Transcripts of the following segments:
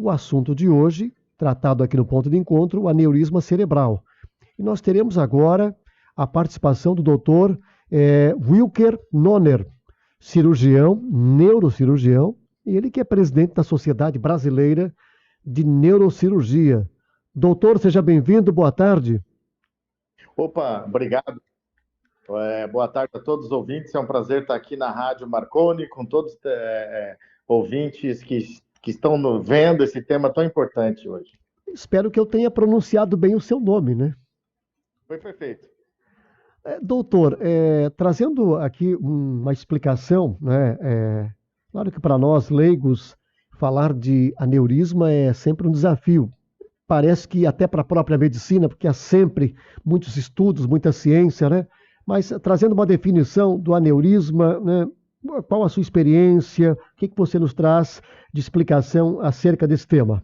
o assunto de hoje, tratado aqui no ponto de encontro, o aneurisma cerebral. E nós teremos agora a participação do doutor Wilker Noner, cirurgião, neurocirurgião, e ele que é presidente da Sociedade Brasileira de Neurocirurgia. Doutor, seja bem-vindo, boa tarde. Opa, obrigado. Boa tarde a todos os ouvintes. É um prazer estar aqui na Rádio Marconi com todos os ouvintes que estão vendo esse tema tão importante hoje. Espero que eu tenha pronunciado bem o seu nome, né? Foi perfeito. Doutor, trazendo aqui uma explicação, né? Claro que para nós leigos falar de aneurisma é sempre um desafio. Parece que até para a própria medicina, porque há sempre muitos estudos, muita ciência, né? Mas trazendo uma definição do aneurisma, né? Qual a sua experiência? O que você nos traz de explicação acerca desse tema?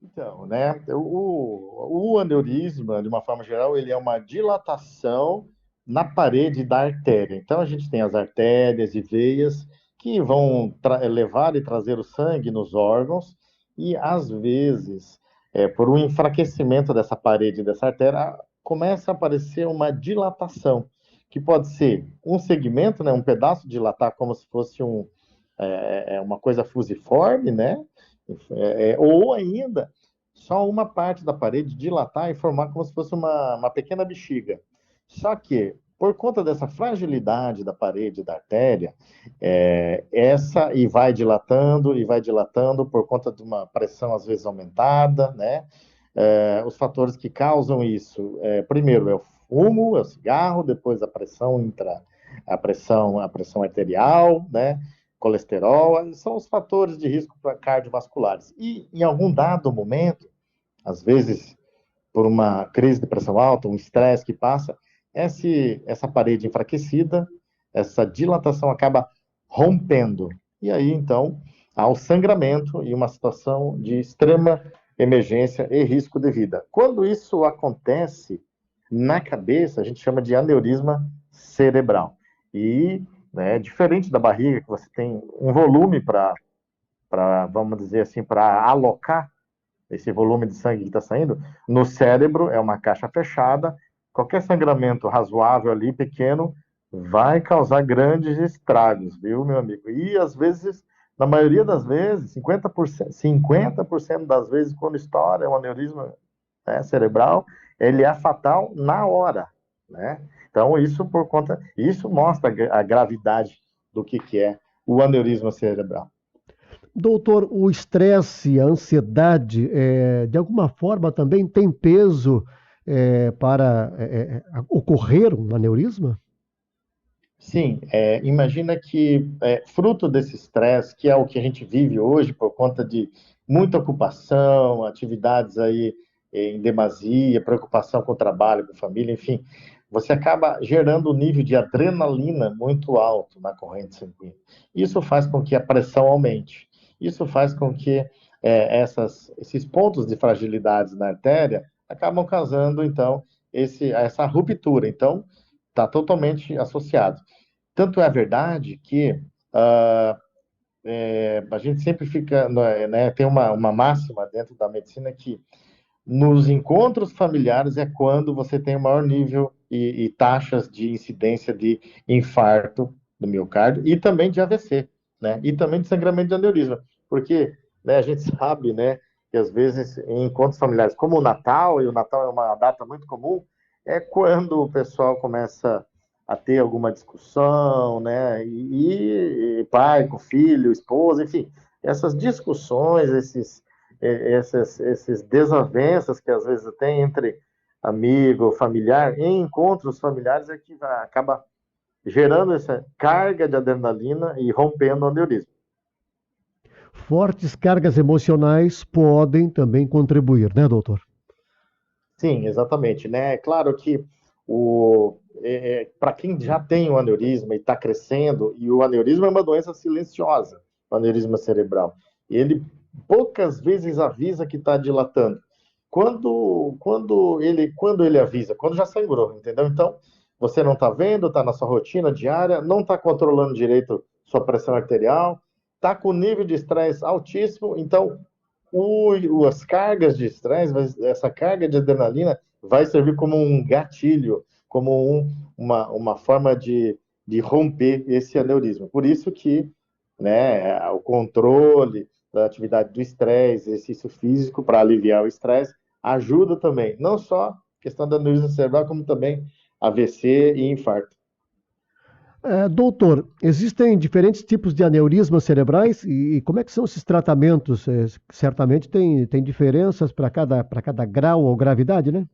Então, né, o aneurisma, de uma forma geral, ele é uma dilatação na parede da artéria. Então, a gente tem as artérias e veias que vão levar e trazer o sangue nos órgãos e, às vezes, por um enfraquecimento dessa parede, dessa artéria, começa a aparecer uma dilatação, que pode ser um segmento, né, um pedaço dilatar como se fosse uma coisa fusiforme, né? Ou ainda só uma parte da parede dilatar e formar como se fosse uma pequena bexiga. Só que, por conta dessa fragilidade da parede da artéria, e vai dilatando por conta de uma pressão às vezes aumentada, né? Os fatores que causam isso, primeiro é o fumo, é o cigarro, depois a pressão arterial, né? Colesterol, são os fatores de risco cardiovasculares. E em algum dado momento, às vezes por uma crise de pressão alta, um estresse que passa, essa parede enfraquecida, essa dilatação acaba rompendo. E aí, então, há o sangramento e uma situação de extrema emergência e risco de vida. Quando isso acontece na cabeça, a gente chama de aneurisma cerebral. E, né, diferente da barriga, que você tem um volume vamos dizer assim, para alocar esse volume de sangue que está saindo, no cérebro é uma caixa fechada, qualquer sangramento razoável ali, pequeno, vai causar grandes estragos, viu, meu amigo? E às vezes, na maioria das vezes, 50% das vezes, quando estoura um aneurisma, né, cerebral, ele é fatal na hora, né? Então, isso mostra a gravidade do que é o aneurisma cerebral. Doutor, o estresse, a ansiedade, de alguma forma também tem peso para ocorrer um aneurisma? Sim, imagina que fruto desse estresse, que é o que a gente vive hoje por conta de muita ocupação, atividades aí em demasia, preocupação com o trabalho, com a família, enfim, você acaba gerando um nível de adrenalina muito alto na corrente sanguínea. Isso faz com que a pressão aumente. Isso faz com que esses pontos de fragilidade na artéria acabam causando, então, essa ruptura. Então, está totalmente associado. Tanto é verdade que uh, a gente sempre fica, né, tem uma máxima dentro da medicina que nos encontros familiares é quando você tem o maior nível e taxas de incidência de infarto do miocárdio e também de AVC, né? E também de sangramento de aneurisma, porque, né, a gente sabe, né, que às vezes em encontros familiares, como o Natal, e o Natal é uma data muito comum, é quando o pessoal começa a ter alguma discussão, né? E pai com filho, esposa, enfim, essas discussões, esses desavenças que às vezes tem entre amigo, familiar, em encontros familiares, é que acaba gerando essa carga de adrenalina e rompendo o aneurisma. Fortes cargas emocionais podem também contribuir, né, doutor? Sim, exatamente, né? É claro que para quem já tem o aneurisma e está crescendo, e o aneurisma é uma doença silenciosa, o aneurisma cerebral. Ele poucas vezes avisa que está dilatando. Quando ele avisa? Quando já sangrou, entendeu? Então, você não está vendo, está na sua rotina diária, não está controlando direito sua pressão arterial, está com nível de estresse altíssimo, então as cargas de estresse, essa carga de adrenalina vai servir como um gatilho, como uma forma de romper esse aneurisma. Por isso que, né, o controle da atividade do estresse, exercício físico para aliviar o estresse, ajuda também, não só questão da aneurisma cerebral, como também AVC e infarto. Doutor, existem diferentes tipos de aneurismas cerebrais e como é que são esses tratamentos? Certamente tem diferenças para cada grau ou gravidade, né?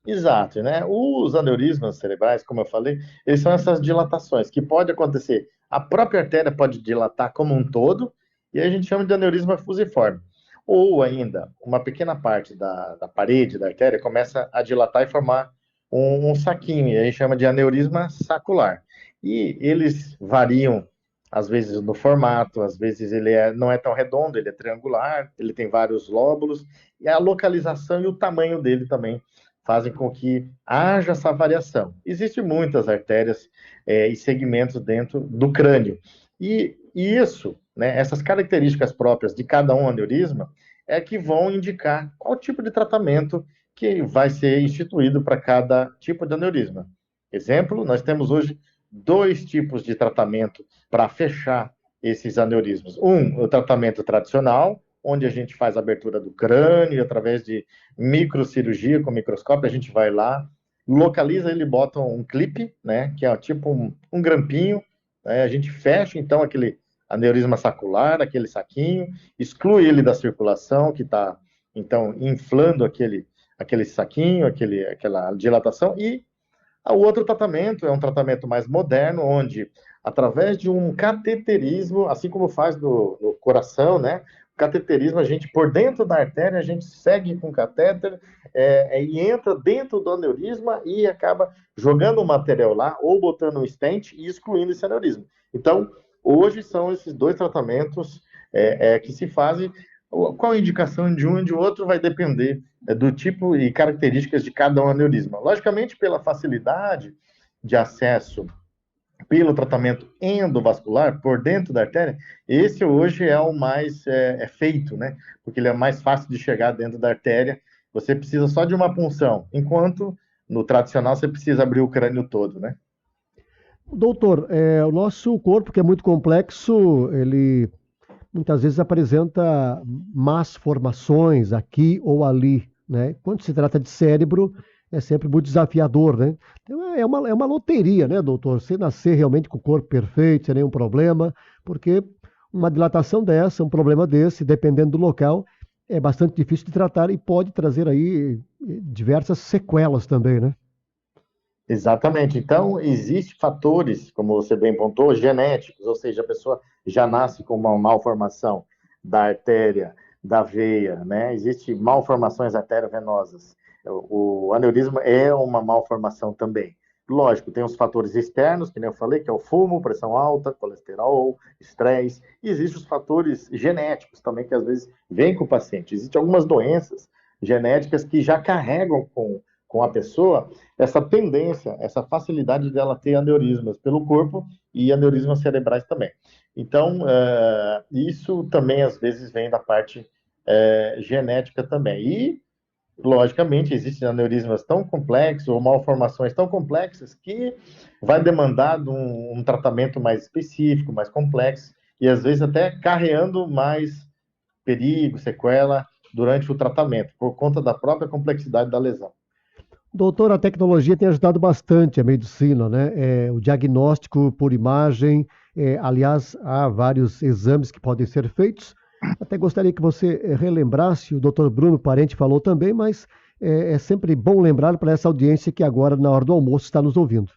Exato, né? Os aneurismas cerebrais, como eu falei, eles são essas dilatações que pode acontecer. A própria artéria pode dilatar como um todo, e aí a gente chama de aneurisma fusiforme. Ou ainda, uma pequena parte da parede da artéria começa a dilatar e formar um saquinho, e aí a gente chama de aneurisma sacular. E eles variam, às vezes, no formato, às vezes não é tão redondo, ele é triangular, ele tem vários lóbulos, e a localização e o tamanho dele também fazem com que haja essa variação. Existem muitas artérias e segmentos dentro do crânio. E isso, né, essas características próprias de cada um aneurisma, é que vão indicar qual tipo de tratamento que vai ser instituído para cada tipo de aneurisma. Exemplo, nós temos hoje dois tipos de tratamento para fechar esses aneurismas. O tratamento tradicional, onde a gente faz a abertura do crânio e através de microcirurgia com microscópio, a gente vai lá, localiza ele, bota um clipe, né, que é tipo um grampinho, né, a gente fecha então aquele aneurisma sacular, aquele saquinho, exclui ele da circulação, que está então inflando aquele saquinho, aquela dilatação, e o outro tratamento é um tratamento mais moderno, onde, através de um cateterismo, assim como faz no coração, né? O cateterismo, a gente, por dentro da artéria, a gente segue com o catéter e entra dentro do aneurisma e acaba jogando o material lá, ou botando um stent e excluindo esse aneurisma. Então, hoje são esses dois tratamentos que se fazem. Qual a indicação de um e de outro vai depender do tipo e características de cada um aneurisma. Logicamente, pela facilidade de acesso pelo tratamento endovascular por dentro da artéria, esse hoje é o mais feito, né? Porque ele é mais fácil de chegar dentro da artéria. Você precisa só de uma punção, enquanto no tradicional você precisa abrir o crânio todo, né? Doutor, o nosso corpo, que é muito complexo, ele muitas vezes apresenta más formações aqui ou ali, né? Quando se trata de cérebro, é sempre muito desafiador, né? Então é uma loteria, né, doutor? Você nascer realmente com o corpo perfeito, sem nenhum problema, porque uma dilatação dessa, um problema desse, dependendo do local, é bastante difícil de tratar e pode trazer aí diversas sequelas também, né? Exatamente. Então, existem fatores, como você bem pontuou, genéticos, ou seja, a pessoa já nasce com uma malformação da artéria, da veia, né? Existem malformações arteriovenosas. O aneurisma é uma malformação também. Lógico, tem os fatores externos, que nem eu falei, que é o fumo, pressão alta, colesterol, estresse. E existem os fatores genéticos também, que às vezes vêm com o paciente. Existem algumas doenças genéticas que já carregam com a pessoa essa tendência, essa facilidade dela ter aneurismas pelo corpo e aneurismas cerebrais também. Então, isso também às vezes vem da parte genética também. E, logicamente, existem aneurismas tão complexos ou malformações tão complexas que vai demandar um tratamento mais específico, mais complexo, e às vezes até carreando mais perigo, sequela durante o tratamento, por conta da própria complexidade da lesão. Doutor, a tecnologia tem ajudado bastante a medicina, né? O diagnóstico por imagem, aliás, há vários exames que podem ser feitos. Até gostaria que você relembrasse, o doutor Bruno Parente falou também, mas é sempre bom lembrar para essa audiência que agora, na hora do almoço, está nos ouvindo.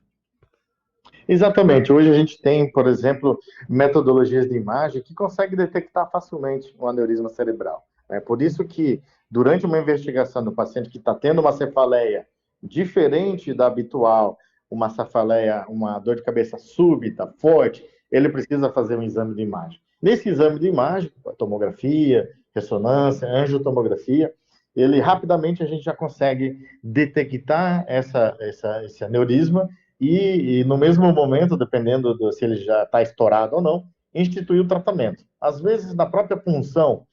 Exatamente. Hoje a gente tem, por exemplo, metodologias de imagem que conseguem detectar facilmente um aneurisma cerebral. É por isso que, durante uma investigação do paciente que está tendo uma cefaleia diferente da habitual, uma cefaleia, uma dor de cabeça súbita, forte, ele precisa fazer um exame de imagem. Nesse exame de imagem, tomografia, ressonância, angiotomografia, ele rapidamente a gente já consegue detectar esse aneurisma e, no mesmo momento, dependendo se ele já está estourado ou não, instituir o tratamento. Às vezes, na própria punção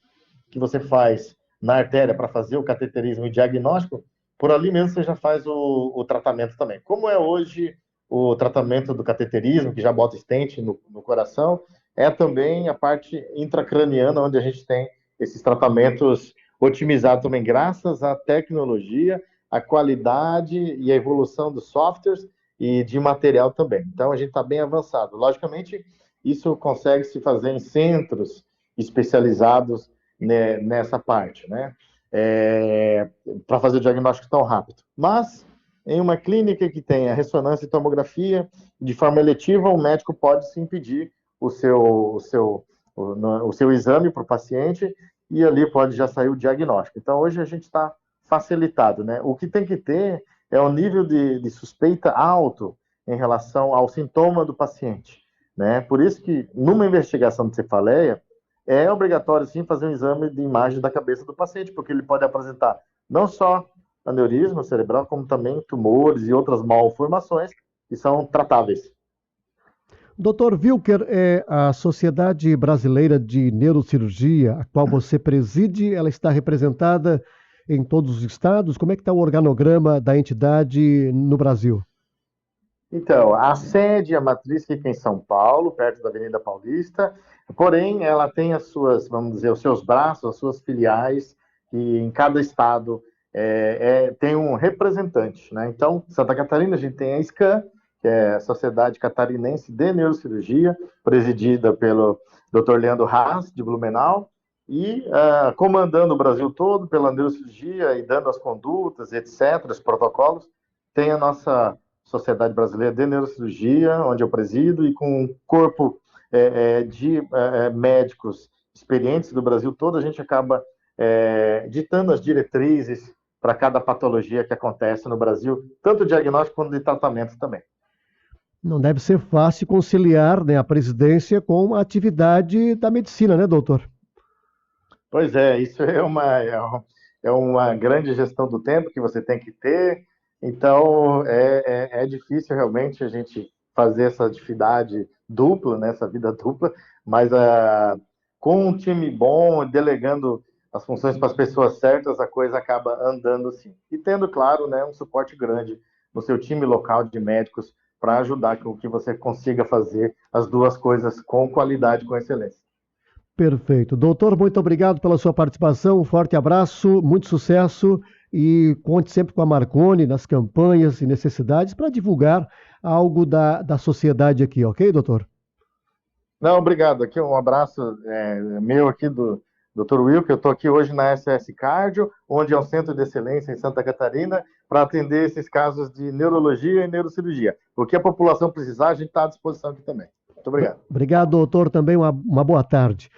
que você faz na artéria para fazer o cateterismo e diagnóstico, por ali mesmo você já faz o tratamento também. Como é hoje o tratamento do cateterismo, que já bota stent no coração, é também a parte intracraniana, onde a gente tem esses tratamentos otimizados também, graças à tecnologia, à qualidade e à evolução dos softwares e de material também. Então, a gente está bem avançado. Logicamente, isso consegue se fazer em centros especializados, né, nessa parte, né? Para fazer o diagnóstico tão rápido. Mas, em uma clínica que tenha ressonância e tomografia, de forma eletiva, o médico pode se impedir o seu exame para o paciente e ali pode já sair o diagnóstico. Então, hoje a gente está facilitado, né? O que tem que ter é um nível de suspeita alto em relação ao sintoma do paciente, né? Por isso que, numa investigação de cefaleia, é obrigatório, sim, fazer um exame de imagem da cabeça do paciente, porque ele pode apresentar não só aneurisma cerebral, como também tumores e outras malformações que são tratáveis. Dr. Wilker, a Sociedade Brasileira de Neurocirurgia, a qual você preside, ela está representada em todos os estados? Como é que está o organograma da entidade no Brasil? Então, a sede, a matriz fica em São Paulo, perto da Avenida Paulista, porém, ela tem as suas, vamos dizer, os seus braços, as suas filiais, e em cada estado tem um representante, né? Então, Santa Catarina, a gente tem a SCAN, que é a Sociedade Catarinense de Neurocirurgia, presidida pelo Dr. Leandro Haas, de Blumenau, e comandando o Brasil todo pela neurocirurgia e dando as condutas, etc., os protocolos, tem a nossa Sociedade Brasileira de Neurocirurgia, onde eu presido, e com um corpo de médicos experientes do Brasil todo, a gente acaba ditando as diretrizes para cada patologia que acontece no Brasil, tanto diagnóstico quanto de tratamento também. Não deve ser fácil conciliar, né, a presidência com a atividade da medicina, né, doutor? Pois é, isso é uma grande gestão do tempo que você tem que ter, então é difícil realmente a gente fazer essa atividade dupla, né, essa vida dupla, mas com um time bom, delegando as funções para as pessoas certas, a coisa acaba andando sim. E tendo, claro, né, um suporte grande no seu time local de médicos para ajudar com que você consiga fazer as duas coisas com qualidade, com excelência. Perfeito. Doutor, muito obrigado pela sua participação. Um forte abraço, muito sucesso e conte sempre com a Marconi nas campanhas e necessidades para divulgar algo da sociedade aqui, ok, doutor? Não, obrigado. Aqui um abraço meu aqui do Dr. Will, que eu estou aqui hoje na SS Cardio, onde é um centro de excelência em Santa Catarina, para atender esses casos de neurologia e neurocirurgia. O que a população precisar, a gente está à disposição aqui também. Muito obrigado. Obrigado, doutor, também uma boa tarde.